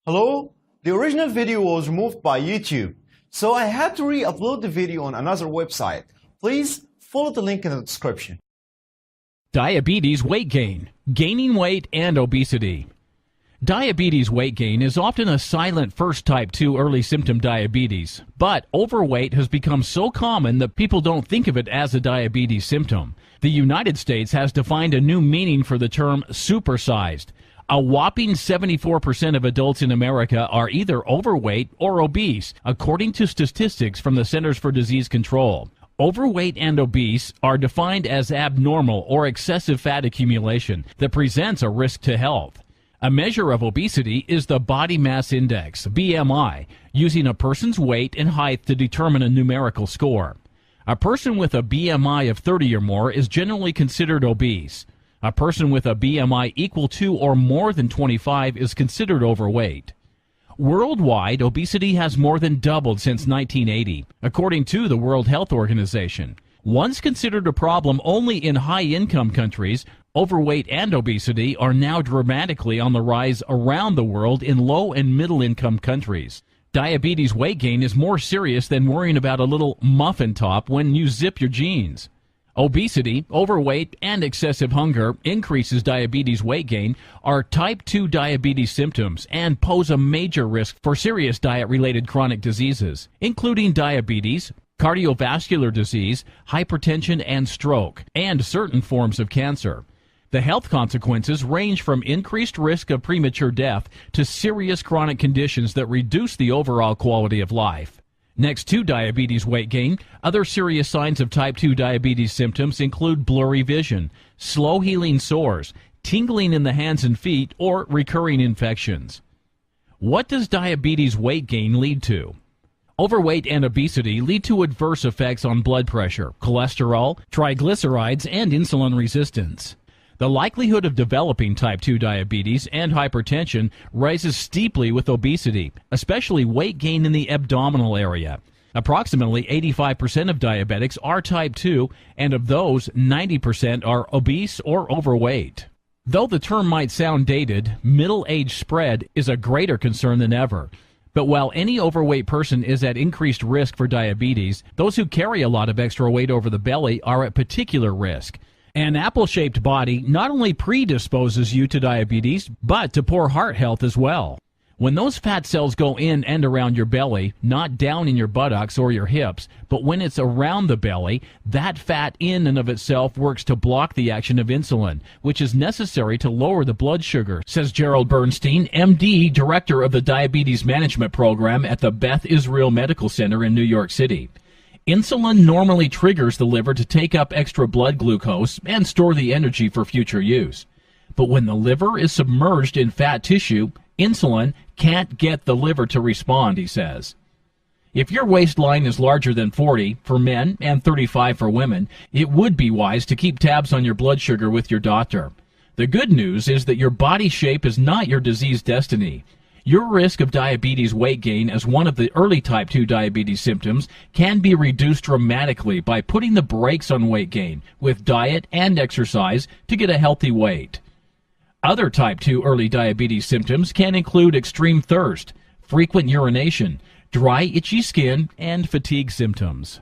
Hello? The original video was removed by YouTube, so I had to re-upload the video on another website. Please follow the link in the description. Diabetes weight gain, gaining weight, and obesity. Diabetes weight gain is often a silent first type 2 early symptom diabetes, but overweight has become so common that people don't think of it as a diabetes symptom. The United States has defined a new meaning for the term supersized. A whopping 74% of adults in America are either overweight or obese, according to statistics from the Centers for Disease Control. Overweight and obese are defined as abnormal or excessive fat accumulation that presents a risk to health. A measure of obesity is the body mass index, BMI, using a person's weight and height to determine a numerical score. A person with a BMI of 30 or more is generally considered obese. A person with a BMI equal to or more than 25 is considered overweight. Worldwide, obesity has more than doubled since 1980, according to the World Health Organization. Once considered a problem only in high-income countries, overweight and obesity are now dramatically on the rise around the world in low- and middle-income countries. Diabetes weight gain is more serious than worrying about a little muffin top when you zip your jeans. Obesity, overweight, and excessive hunger increases diabetes weight gain are type 2 diabetes symptoms and pose a major risk for serious diet-related chronic diseases, including diabetes, cardiovascular disease, hypertension and stroke, and certain forms of cancer. The health consequences range from increased risk of premature death to serious chronic conditions that reduce the overall quality of life. Next to diabetes weight gain, other serious signs of type 2 diabetes symptoms include blurry vision, slow-healing sores, tingling in the hands and feet, or recurring infections. What does diabetes weight gain lead to? Overweight and obesity lead to adverse effects on blood pressure, cholesterol, triglycerides, and insulin resistance. The likelihood of developing type 2 diabetes and hypertension rises steeply with obesity, especially weight gain in the abdominal area. Approximately 85% of diabetics are type 2, and of those, 90% are obese or overweight. Though the term might sound dated, middle age spread is a greater concern than ever. But while any overweight person is at increased risk for diabetes, those who carry a lot of extra weight over the belly are at particular risk. An apple-shaped body not only predisposes you to diabetes, but to poor heart health as well. When those fat cells go in and around your belly, not down in your buttocks or your hips, but when it's around the belly, that fat in and of itself works to block the action of insulin, which is necessary to lower the blood sugar, says Gerald Bernstein, MD, Director of the Diabetes Management Program at the Beth Israel Medical Center in New York City. Insulin normally triggers the liver to take up extra blood glucose and store the energy for future use. But when the liver is submerged in fat tissue, insulin can't get the liver to respond, he says. If your waistline is larger than 40 for men and 35 for women, it would be wise to keep tabs on your blood sugar with your doctor. The good news is that your body shape is not your disease destiny. Your risk of diabetes weight gain as one of the early type 2 diabetes symptoms can be reduced dramatically by putting the brakes on weight gain with diet and exercise to get a healthy weight. Other type 2 early diabetes symptoms can include extreme thirst, frequent urination, dry, itchy skin, and fatigue symptoms.